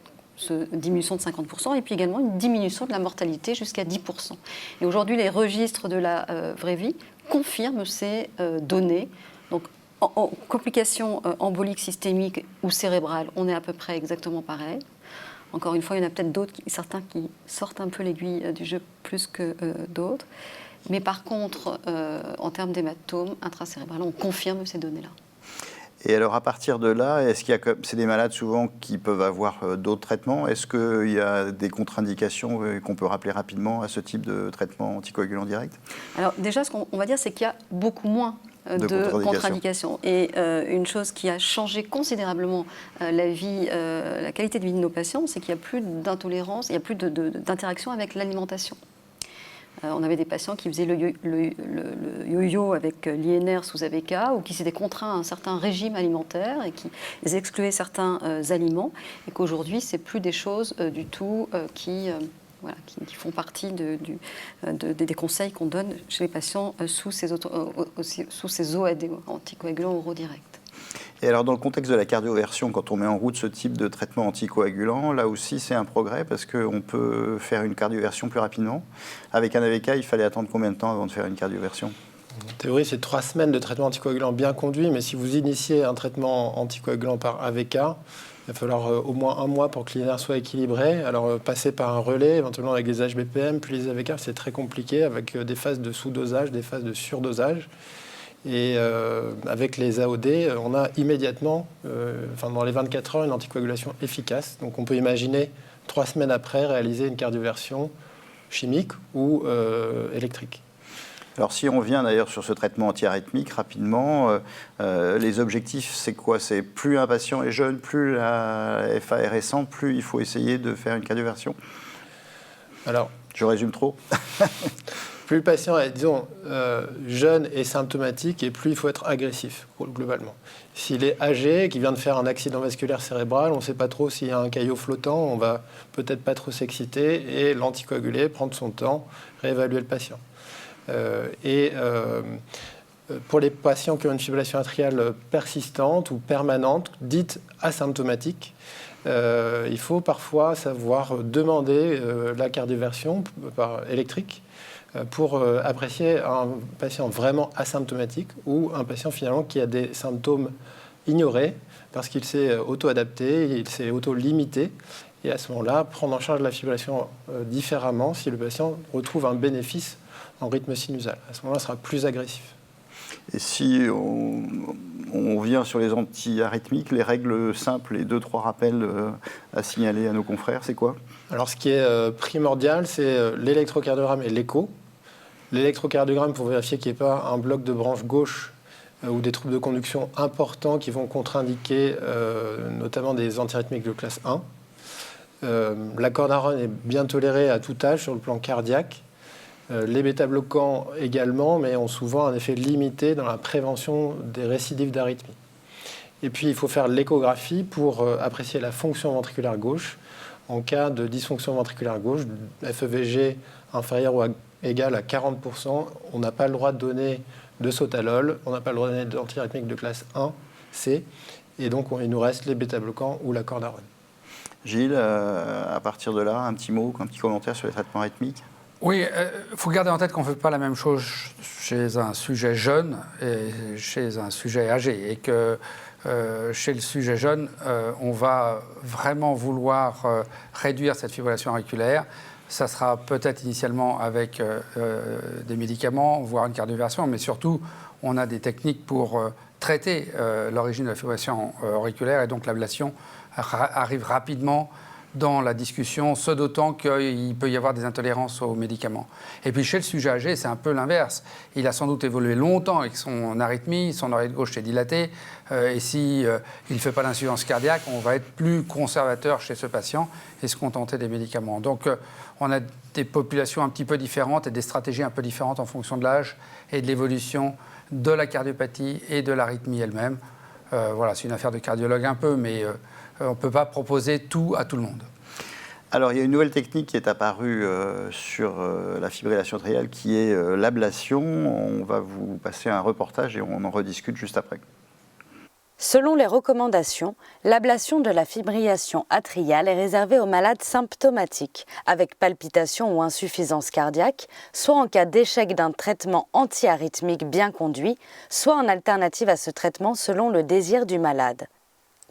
diminution de 50%, et puis également une diminution de la mortalité jusqu'à 10%. Et aujourd'hui, les registres de la vraie vie confirment ces données. Donc, en complications emboliques systémiques ou cérébrales, on est à peu près exactement pareil. Encore une fois, il y en a peut-être d'autres, certains qui sortent un peu l'aiguille du jeu plus que d'autres. Mais par contre, en termes d'hématome intracérébral, on confirme ces données-là. Et alors, à partir de là, est-ce qu'il y a, c'est des malades souvent qui peuvent avoir d'autres traitements? Est-ce qu'il y a des contre-indications qu'on peut rappeler rapidement à ce type de traitement anticoagulant direct? Alors déjà, ce qu'on va dire, c'est qu'il y a beaucoup moins de contre-indications. Et une chose qui a changé considérablement la qualité de vie de nos patients, c'est qu'il n'y a plus d'intolérance, il n'y a plus d'interaction avec l'alimentation. On avait des patients qui faisaient le yo-yo avec l'INR sous AVK, ou qui s'étaient contraints à un certain régime alimentaire et qui excluaient certains aliments, et qu'aujourd'hui, ce n'est plus des choses du tout qui font partie des conseils qu'on donne chez les patients sous ces OAD, anticoagulants oraux directs. Et alors, dans le contexte de la cardioversion, quand on met en route ce type de traitement anticoagulant, là aussi, c'est un progrès parce qu'on peut faire une cardioversion plus rapidement. Avec un AVK, il fallait attendre combien de temps avant de faire une cardioversion? En théorie, c'est 3 semaines de traitement anticoagulant bien conduit, mais si vous initiez un traitement anticoagulant par AVK, il va falloir au moins 1 mois pour que l'INR soit équilibré. Alors, passer par un relais, éventuellement avec des HBPM, puis les AVK, c'est très compliqué, avec des phases de sous-dosage, des phases de surdosage. Et avec les AOD, on a immédiatement, dans les 24 heures, une anticoagulation efficace. Donc on peut imaginer 3 semaines après réaliser une cardioversion chimique ou électrique. Alors si on vient d'ailleurs sur ce traitement antiarythmique rapidement, les objectifs c'est quoi? C'est plus un patient est jeune, plus la FA est récente, plus il faut essayer de faire une cardioversion? Alors, je résume trop. Plus le patient est, disons, jeune et symptomatique, et plus il faut être agressif, globalement. S'il est âgé, qu'il vient de faire un accident vasculaire cérébral, on ne sait pas trop s'il y a un caillot flottant, on va peut-être pas trop s'exciter, et l'anticoaguler, prendre son temps, réévaluer le patient. Pour les patients qui ont une fibrillation atriale persistante ou permanente, dite asymptomatique, il faut parfois savoir demander la cardioversion électrique pour apprécier un patient vraiment asymptomatique ou un patient finalement qui a des symptômes ignorés parce qu'il s'est auto-adapté, il s'est auto-limité. Et à ce moment-là, prendre en charge la fibrillation différemment si le patient retrouve un bénéfice en rythme sinusal. À ce moment-là, il sera plus agressif. Et si on vient sur les antiarythmiques, les règles simples, les 2-3 rappels à signaler à nos confrères, c'est quoi? Alors, ce qui est primordial, c'est l'électrocardiogramme et l'écho. L'électrocardiogramme pour vérifier qu'il n'y ait pas un bloc de branche gauche ou des troubles de conduction importants qui vont contre-indiquer notamment des antiarythmiques de classe 1. La cordarone est bien tolérée à tout âge sur le plan cardiaque. Les bêta-bloquants également, mais ont souvent un effet limité dans la prévention des récidives d'arythmie. Et puis, il faut faire l'échographie pour apprécier la fonction ventriculaire gauche. En cas de dysfonction ventriculaire gauche, FEVG inférieur ou égal à 40%, on n'a pas le droit de donner de sotalol, on n'a pas le droit de donner d'antiarythmique de classe 1, C, et donc il nous reste les bêta-bloquants ou la cordarone. Gilles, à partir de là, un petit mot, un petit commentaire sur les traitements rythmiques? Oui, il faut garder en tête qu'on ne fait pas la même chose chez un sujet jeune et chez un sujet âgé. Et que chez le sujet jeune, on va vraiment vouloir réduire cette fibrillation auriculaire. Ça sera peut-être initialement avec des médicaments, voire une cardioversion, mais surtout, on a des techniques pour traiter l'origine de la fibrillation auriculaire, et donc l'ablation arrive rapidement dans la discussion, ce d'autant qu'il peut y avoir des intolérances aux médicaments. Et puis chez le sujet âgé, c'est un peu l'inverse. Il a sans doute évolué longtemps avec son arythmie, son oreille gauche est dilatée, et si il ne fait pas d'insuffisance cardiaque, on va être plus conservateur chez ce patient et se contenter des médicaments. Donc on a des populations un petit peu différentes et des stratégies un peu différentes en fonction de l'âge et de l'évolution de la cardiopathie et de l'arythmie elle-même. Voilà, c'est une affaire de cardiologue un peu, mais on ne peut pas proposer tout à tout le monde. Alors, il y a une nouvelle technique qui est apparue sur la fibrillation atriale, qui est l'ablation. On va vous passer un reportage et on en rediscute juste après. Selon les recommandations, l'ablation de la fibrillation atriale est réservée aux malades symptomatiques, avec palpitations ou insuffisance cardiaque, soit en cas d'échec d'un traitement antiarythmique bien conduit, soit en alternative à ce traitement selon le désir du malade.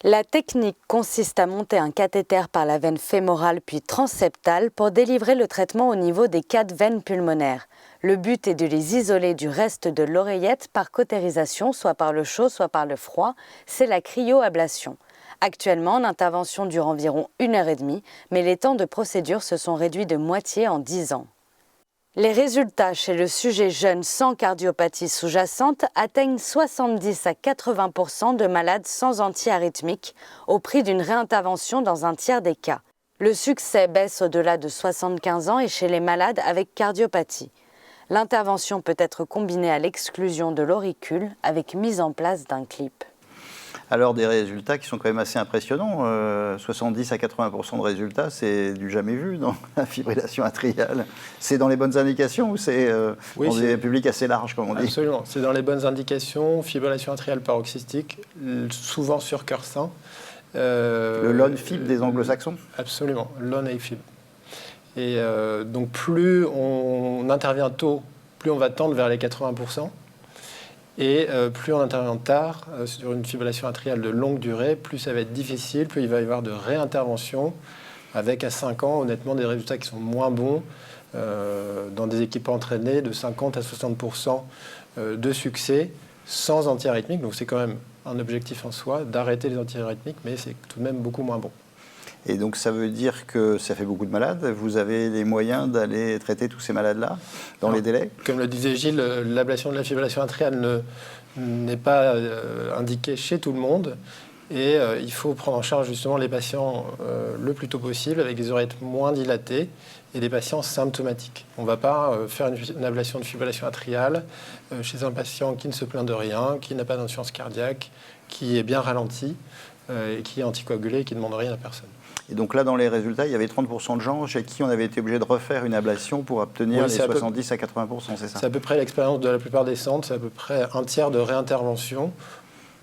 La technique consiste à monter un cathéter par la veine fémorale puis transseptale pour délivrer le traitement au niveau des 4 veines pulmonaires. Le but est de les isoler du reste de l'oreillette par cautérisation, soit par le chaud, soit par le froid. C'est la cryoablation. Actuellement, l'intervention dure environ 1h30, mais les temps de procédure se sont réduits de moitié en 10 ans. Les résultats chez le sujet jeune sans cardiopathie sous-jacente atteignent 70 à 80% de malades sans antiarythmique au prix d'une réintervention dans un tiers des cas. Le succès baisse au-delà de 75 ans et chez les malades avec cardiopathie. L'intervention peut être combinée à l'exclusion de l'auricule avec mise en place d'un clip. Alors des résultats qui sont quand même assez impressionnants, 70 à 80% de résultats, c'est du jamais vu dans la fibrillation atriale. C'est dans les bonnes indications ou c'est dans des publics assez larges, comme on dit? Absolument, c'est dans les bonnes indications, fibrillation atriale paroxystique, souvent sur cœur sain. Le LON-FIB des anglo-saxons? Absolument, LON-AFib. Et donc plus on intervient tôt, plus on va tendre vers les 80%. Et plus on intervient tard sur une fibrillation atriale de longue durée, plus ça va être difficile, plus il va y avoir de réintervention, avec à 5 ans, honnêtement, des résultats qui sont moins bons dans des équipes entraînées de 50 à 60% de succès sans antiarythmique. Donc c'est quand même un objectif en soi d'arrêter les antiarythmiques, mais c'est tout de même beaucoup moins bon. Et donc ça veut dire que ça fait beaucoup de malades. Vous avez les moyens d'aller traiter tous ces malades-là dans les délais? Comme le disait Gilles, l'ablation de la fibrillation atriale n'est pas indiquée chez tout le monde. Et il faut prendre en charge justement les patients le plus tôt possible avec des oreillettes moins dilatées et des patients symptomatiques. On ne va pas faire une ablation de fibrillation atriale chez un patient qui ne se plaint de rien, qui n'a pas d'insuffisance cardiaque, qui est bien ralenti et qui est anticoagulé et qui ne demande rien à personne. Et donc là, dans les résultats, il y avait 30% de gens chez qui on avait été obligé de refaire une ablation pour obtenir les 70 à 80%, c'est ça? C'est à peu près l'expérience de la plupart des centres, c'est à peu près un tiers de réintervention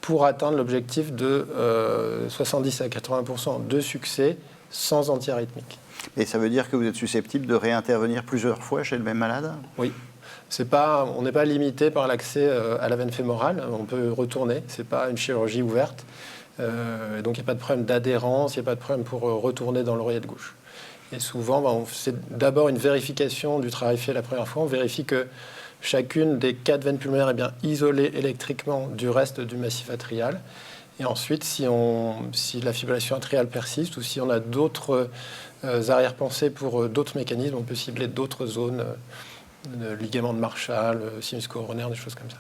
pour atteindre l'objectif de 70 à 80% de succès sans antiarythmique. Et ça veut dire que vous êtes susceptible de réintervenir plusieurs fois chez le même malade? Oui. On n'est pas limité par l'accès à la veine fémorale, on peut retourner, ce n'est pas une chirurgie ouverte. Donc il n'y a pas de problème d'adhérence, il n'y a pas de problème pour retourner dans l'oreillette gauche. Et souvent, c'est d'abord une vérification du travail fait la première fois. On vérifie que chacune des 4 veines pulmonaires est bien isolée électriquement du reste du massif atrial. Et ensuite, si la fibrillation atriale persiste ou si on a d'autres arrière-pensées pour d'autres mécanismes, on peut cibler d'autres zones, ligaments de Marshall, sinus coronaire, des choses comme ça.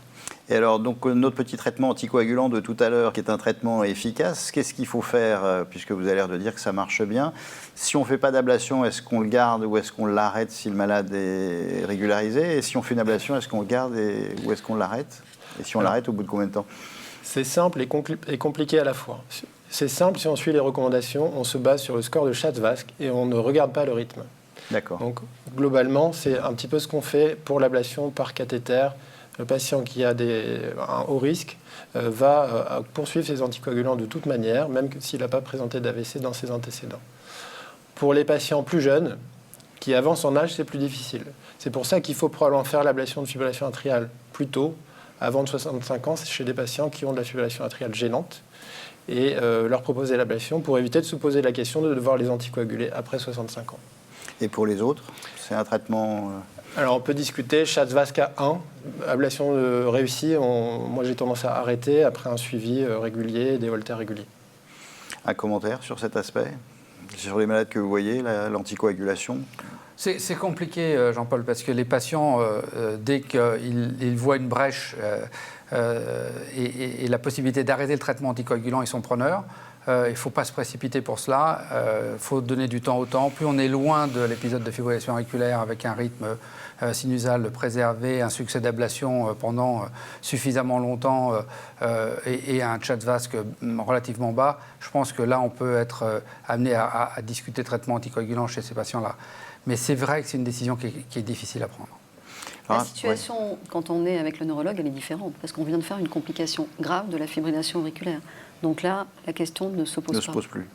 Et alors, donc, notre petit traitement anticoagulant de tout à l'heure, qui est un traitement efficace, qu'est-ce qu'il faut faire, puisque vous avez l'air de dire que ça marche bien? Si on ne fait pas d'ablation, est-ce qu'on le garde ou est-ce qu'on l'arrête si le malade est régularisé? Et si on fait une ablation, est-ce qu'on le garde ou est-ce qu'on l'arrête? Et si on l'arrête, au bout de combien de temps? C'est simple et compliqué à la fois. C'est simple, si on suit les recommandations, on se base sur le score de Schatzvask et on ne regarde pas le rythme. D'accord. Donc, globalement, c'est un petit peu ce qu'on fait pour l'ablation par cathéter. Le patient qui a un haut risque va poursuivre ses anticoagulants de toute manière, même s'il n'a pas présenté d'AVC dans ses antécédents. Pour les patients plus jeunes, qui avancent en âge, c'est plus difficile. C'est pour ça qu'il faut probablement faire l'ablation de fibrillation atriale plus tôt, avant de 65 ans, c'est chez des patients qui ont de la fibrillation atriale gênante, et leur proposer l'ablation pour éviter de se poser la question de devoir les anticoaguler après 65 ans. Et pour les autres, c'est un traitement... Alors on peut discuter, Shatvaska 1, ablation réussie, moi j'ai tendance à arrêter après un suivi régulier, des Holters réguliers. Un commentaire sur cet aspect ? Sur les malades que vous voyez, l'anticoagulation ? C'est compliqué, Jean-Paul, parce que les patients, dès qu'ils voient une brèche et la possibilité d'arrêter le traitement anticoagulant, ils sont preneurs. Il ne faut pas se précipiter pour cela, il faut donner du temps au temps. Plus on est loin de l'épisode de fibrillation auriculaire avec un rythme sinusal préservé, un succès d'ablation pendant suffisamment longtemps et un Shatvask relativement bas, je pense que là on peut être amené à discuter de traitement anticoagulant chez ces patients-là. Mais c'est vrai que c'est une décision qui est difficile à prendre. La situation, quand on est avec le neurologue, elle est différente, parce qu'on vient de faire une complication grave de la fibrillation auriculaire. Donc là, la question ne se pose plus.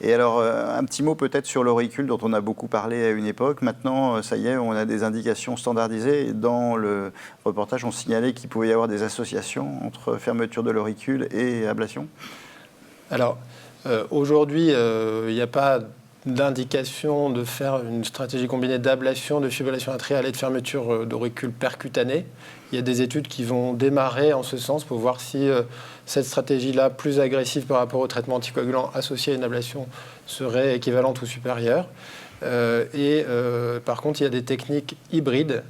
Et alors, un petit mot peut-être sur l'auricule dont on a beaucoup parlé à une époque. Maintenant, ça y est, on a des indications standardisées. Dans le reportage, on signalait qu'il pouvait y avoir des associations entre fermeture de l'auricule et ablation. Alors, aujourd'hui, il n'y a pas d'indication de faire une stratégie combinée d'ablation, de fibrillation atriale et de fermeture d'auricule percutanée. Il y a des études qui vont démarrer en ce sens pour voir si cette stratégie-là, plus agressive par rapport au traitement anticoagulant associé à une ablation, serait équivalente ou supérieure. Par contre, il y a des techniques hybrides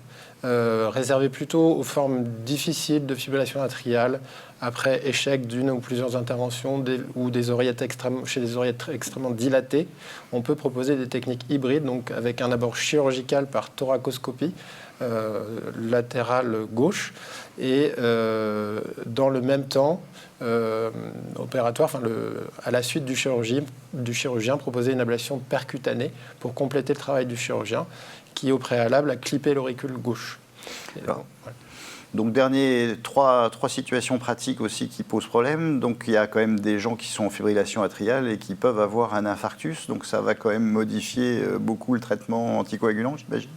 réservées plutôt aux formes difficiles de fibrillation atriale après échec d'une ou plusieurs interventions ou chez des oreillettes extrêmement dilatées. On peut proposer des techniques hybrides, donc avec un abord chirurgical par thoracoscopie latérale gauche et dans le même temps opératoire, à la suite du chirurgien proposer une ablation percutanée pour compléter le travail du chirurgien qui au préalable a clippé l'auricule gauche. Donc, trois situations pratiques aussi qui posent problème. Donc, il y a quand même des gens qui sont en fibrillation atriale et qui peuvent avoir un infarctus. Donc, ça va quand même modifier beaucoup le traitement anticoagulant, j'imagine.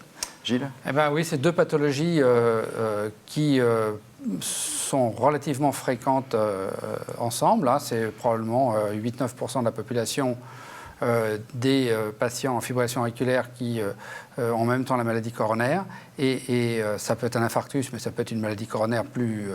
Gilles ? Eh bien oui, c'est deux pathologies qui sont relativement fréquentes ensemble. Hein. C'est probablement 8-9% de la population des patients en fibrillation auriculaire qui ont en même temps la maladie coronaire. Et ça peut être un infarctus, mais ça peut être une maladie coronaire plus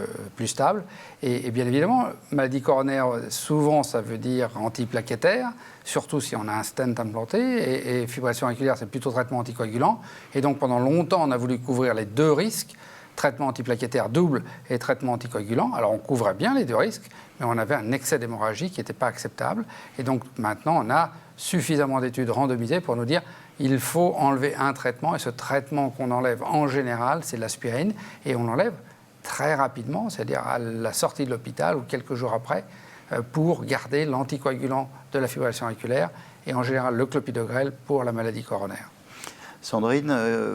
stable. Et bien évidemment, maladie coronaire, souvent, ça veut dire antiplaquettaire, surtout si on a un stent implanté. Et fibrillation auriculaire, c'est plutôt traitement anticoagulant. Et donc, pendant longtemps, on a voulu couvrir les deux risques, traitement antiplaquettaire double et traitement anticoagulant. Alors, on couvrait bien les deux risques, mais on avait un excès d'hémorragie qui n'était pas acceptable. Et donc, maintenant, on a suffisamment d'études randomisées pour nous dire il faut enlever un traitement. Et ce traitement qu'on enlève en général, c'est l'aspirine. Et on l'enlève très rapidement, c'est-à-dire à la sortie de l'hôpital ou quelques jours après, pour garder l'anticoagulant de la fibrillation auriculaire et en général le clopidogrel pour la maladie coronaire. Sandrine,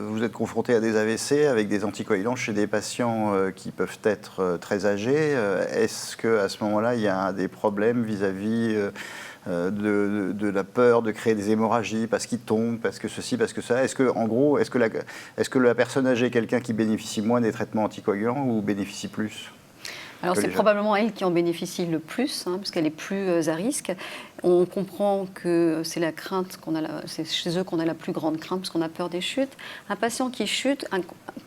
vous êtes confrontée à des AVC avec des anticoagulants chez des patients qui peuvent être très âgés. Est-ce qu'à ce moment-là, il y a des problèmes vis-à-vis de la peur de créer des hémorragies parce qu'ils tombent, parce que ceci, parce que ça? Est-ce que la personne âgée est quelqu'un qui bénéficie moins des traitements anticoagulants ou bénéficie plus? Alors c'est probablement elle qui en bénéficie le plus, puisqu'elle est plus à risque. On comprend que c'est la crainte c'est chez eux qu'on a la plus grande crainte, parce qu'on a peur des chutes. Un patient qui chute, il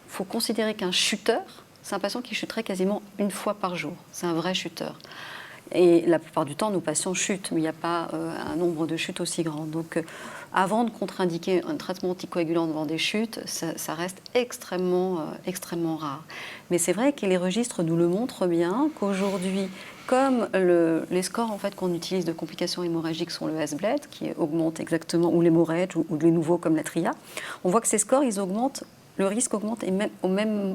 faut considérer qu'un chuteur, c'est un patient qui chuterait quasiment une fois par jour. C'est un vrai chuteur. Et la plupart du temps, nos patients chutent, mais il n'y a pas un nombre de chutes aussi grand. Donc, avant de contre-indiquer un traitement anticoagulant devant des chutes, ça reste extrêmement rare. Mais c'est vrai que les registres nous le montrent bien, qu'aujourd'hui, comme les scores en fait, qu'on utilise de complications hémorragiques sont le S-BLED, qui augmente exactement, ou l'hémorragie, ou les nouveaux comme la TRIA, on voit que ces scores, ils augmentent, le risque augmente et même, au même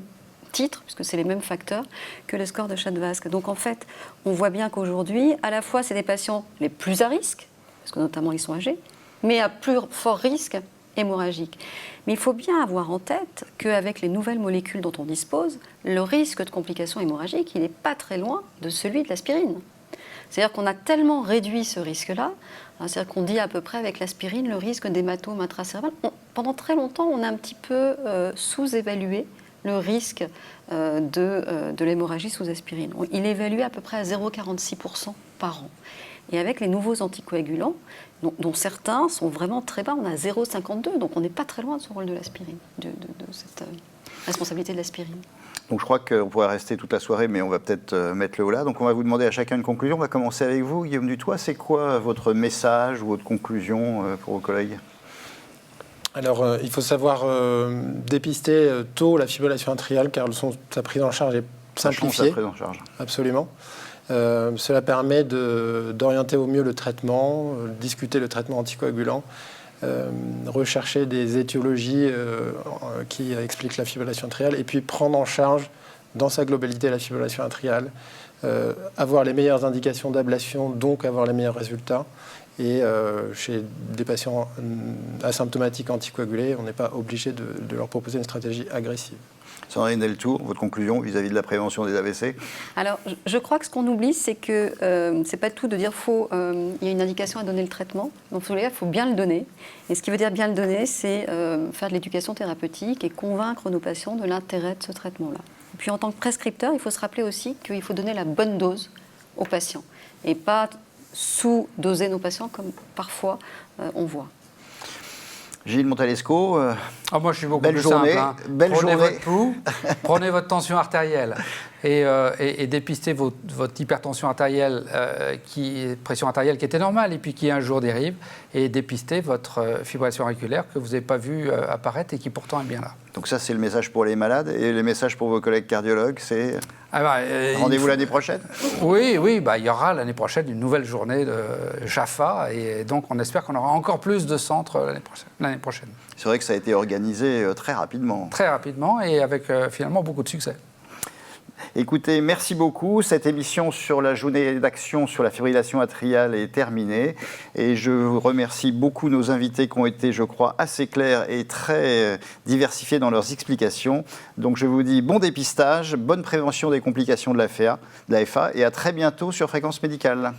titre, puisque c'est les mêmes facteurs que le score de Shatvask. Donc en fait, on voit bien qu'aujourd'hui, à la fois, c'est des patients les plus à risque, parce que notamment ils sont âgés, mais à plus fort risque hémorragique. Mais il faut bien avoir en tête qu'avec les nouvelles molécules dont on dispose, le risque de complications hémorragiques, il n'est pas très loin de celui de l'aspirine. C'est-à-dire qu'on a tellement réduit ce risque-là, c'est-à-dire qu'on dit à peu près avec l'aspirine le risque d'hématome intracérébral. Pendant très longtemps, on a un petit peu sous-évalué le risque de l'hémorragie sous aspirine. Il est évalué à peu près à 0,46% par an. Et avec les nouveaux anticoagulants, dont certains sont vraiment très bas, on a 0,52, donc on n'est pas très loin de ce rôle de l'aspirine, de cette responsabilité de l'aspirine. Donc je crois qu'on pourrait rester toute la soirée, mais on va peut-être mettre le haut là. Donc on va vous demander à chacun une conclusion. On va commencer avec vous, Guillaume Dutoit. C'est quoi votre message ou votre conclusion pour vos collègues ? Alors, il faut savoir dépister tôt la fibrillation atriale, car sa prise en charge est simplifiée. Sa prise en charge. Absolument. Cela permet d'orienter au mieux le traitement, discuter le traitement anticoagulant, rechercher des étiologies qui expliquent la fibrillation atriale, et puis prendre en charge dans sa globalité la fibrillation atriale, avoir les meilleures indications d'ablation, donc avoir les meilleurs résultats. Et chez des patients asymptomatiques anticoagulés, on n'est pas obligé de leur proposer une stratégie agressive. Sandrine Deltour, votre conclusion vis-à-vis de la prévention des AVC ? Alors, je crois que ce qu'on oublie, c'est que c'est pas tout de dire il y a une indication à donner le traitement. Donc, il faut bien le donner. Et ce qui veut dire bien le donner, c'est faire de l'éducation thérapeutique et convaincre nos patients de l'intérêt de ce traitement-là. Et puis, en tant que prescripteur, il faut se rappeler aussi qu'il faut donner la bonne dose aux patients et pas sous-doser nos patients comme parfois on voit. Gilles Montalesco, moi je suis beaucoup belle plus journée, simple. Prenez votre pouls, prenez votre tension artérielle et dépistez votre hypertension artérielle, pression artérielle qui était normale et puis qui un jour dérive, et dépistez votre fibrillation auriculaire que vous n'avez pas vu apparaître et qui pourtant est bien là. Donc ça c'est le message pour les malades, et le message pour vos collègues cardiologues, c'est rendez-vous l'année prochaine ? Oui, il y aura l'année prochaine une nouvelle journée de JAFA, et donc on espère qu'on aura encore plus de centres l'année prochaine. C'est vrai que ça a été organisé très rapidement. Très rapidement, et avec finalement beaucoup de succès. Écoutez, merci beaucoup. Cette émission sur la journée d'action sur la fibrillation atriale est terminée. Et je vous remercie beaucoup nos invités qui ont été, je crois, assez clairs et très diversifiés dans leurs explications. Donc je vous dis bon dépistage, bonne prévention des complications de la FA et à très bientôt sur Fréquence Médicale.